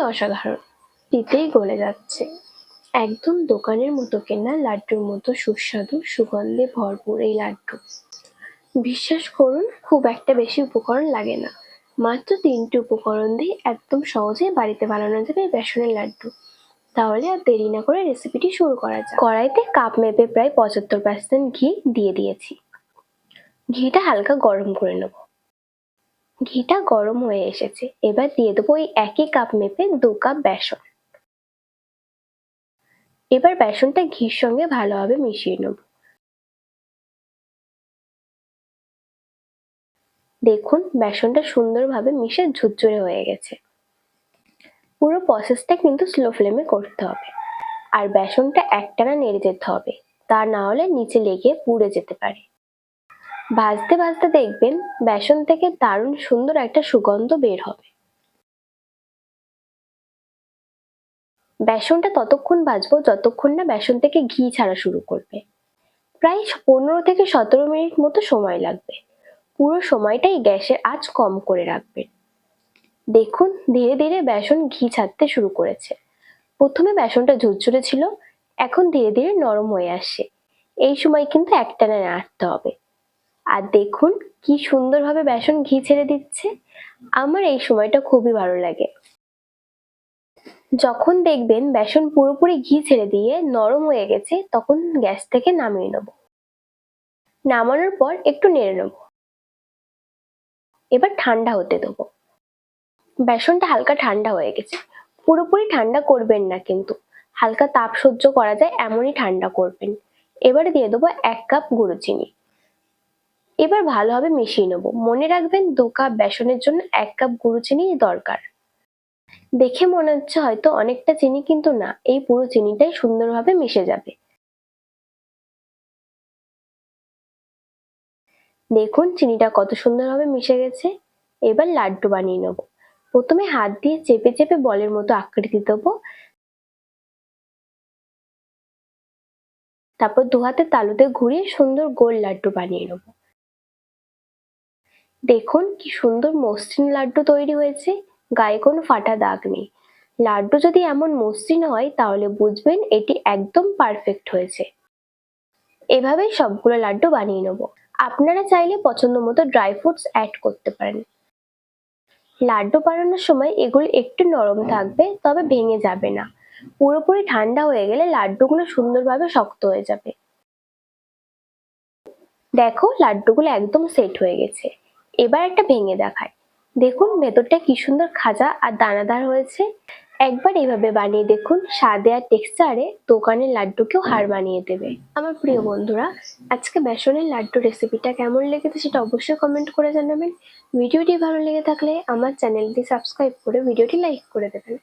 অসাধারণ, দিতেই গলে যাচ্ছে। একদম দোকানের মতো কেনা লাড্ডুর মতো সুস্বাদু, সুগন্ধে ভরপুর এই লাড্ডু। বিশ্বাস করুন, খুব একটা বেশি উপকরণ লাগে না। মাত্র 3টে উপকরণ দিয়ে একদম সহজে বাড়িতে বানানো যাবে এই বেসনের লাড্ডু। তাহলে আর দেরি না করে রেসিপিটি শুরু করা যাক। কড়াইতে কাপ মেপে প্রায় 75% ঘি দিয়ে দিয়েছি। ঘিটা হালকা গরম করে নেব। ঘিটা গরম হয়ে এসেছে, এবার দিয়ে দেবো এই একই কাপ মেপে 2 কাপ বেসন। এবার বেসনটা ঘির সঙ্গে ভালোভাবে মিশিয়ে নেব। দেখুন, বেসনটা সুন্দরভাবে মিশে ঝুরঝুরে হয়ে গেছে। পুরো প্রসেসটা কিন্তু স্লো ফ্লেমে করতে হবে, আর বেসনটা একটানা নেড়ে যেতে হবে, তা না হলে নিচে লেগে পুড়ে যেতে পারে। ভাজতে ভাজতে দেখবেন বেসন থেকে দারুণ সুন্দর একটা সুগন্ধ বের হবে। বেসনটা ততক্ষণ ভাজবো যতক্ষণ না বেসন থেকে ঘি ছাড়া শুরু করবে। প্রায় 15 থেকে 17 মিনিট মতো সময় লাগবে। পুরো সময়টাই গ্যাসের আঁচ কম করে রাখবেন। দেখুন, ধীরে ধীরে বেসন ঘি ছাড়তে শুরু করেছে। প্রথমে বেসনটা ঝুরঝুরে ছিল, এখন ধীরে ধীরে নরম হয়ে আসছে। এই সময় কিন্তু একটানা নাড়তে হবে। আর দেখুন কি সুন্দরভাবে বেসন ঘি ছেড়ে দিচ্ছে। আমার এই সময়টা খুবই ভালো লাগে। যখন দেখবেন বেসন পুরোপুরি ঘি ছেড়ে দিয়ে নরম হয়ে গেছে, তখন গ্যাস থেকে নামিয়ে নেব। নামানোর পর একটু নেড়ে নেব। এবার ঠান্ডা হতে দেবো। বেসনটা হালকা ঠান্ডা হয়ে গেছে। পুরোপুরি ঠান্ডা করবেন না কিন্তু, হালকা তাপ সহ্য করা যায় এমনই ঠান্ডা করবেন। এবারে দিয়ে দেবো 1 কাপ গুঁড়ো চিনি। এবার ভালোভাবে মিশিয়ে নেব। মনে রাখবেন 2 কাপ বেসনের জন্য 1 কাপ গুঁড়ো চিনি দরকার। দেখে মনে হচ্ছে হয়তো অনেকটা চিনি, কিন্তু না, এই পুরো চিনিটাই সুন্দরভাবে মিশে যাবে। দেখুন চিনিটা কত সুন্দরভাবে মিশে গেছে। এবার লাড্ডু বানিয়ে নেব। প্রথমে হাত দিয়ে চেপে চেপে বলের মতো আকৃতি দেবো। তারপর 2 হাতের তালুতে ঘুরিয়ে সুন্দর গোল লাড্ডু বানিয়ে নেব। দেখুন কি সুন্দর মসৃণ লাড্ডু তৈরি হয়েছে, গায়ে কোনো ফাটা দাগ নেই। লাড্ডু যদি এমন মসৃণ হয় তাহলে বুঝবেন এটি একদম পারফেক্ট হয়েছে। এভাবেই সবগুলো লাড্ডু বানিয়ে নেব। আপনারা চাইলে পছন্দ মতো ড্রাই ফ্রুটস অ্যাড করতে পারেন। লাড্ডু বানানোর সময় এগুলো একটু নরম থাকবে, তবে ভেঙে যাবে না। পুরোপুরি ঠান্ডা হয়ে গেলে লাড্ডুগুলো সুন্দরভাবে শক্ত হয়ে যাবে। দেখো, লাড্ডুগুলো একদম সেট হয়ে গেছে। এবার একটা ভেঙে দেখায়। দেখুন ভেতরটা কি সুন্দর খাজা আর দানাদার হয়েছে। একবার এইভাবে বানিয়ে দেখুন, স্বাদে আর টেক্সচারে দোকানের লাড্ডুকেও হার মানিয়ে দেবে। আমার প্রিয় বন্ধুরা, আজকে বেসনের লাড্ডু রেসিপিটা কেমন লেগেছে সেটা অবশ্যই কমেন্ট করে জানাবেন। ভিডিওটি ভালো লেগে থাকলে আমার চ্যানেলটি সাবস্ক্রাইব করে ভিডিওটি লাইক করে দেবেন।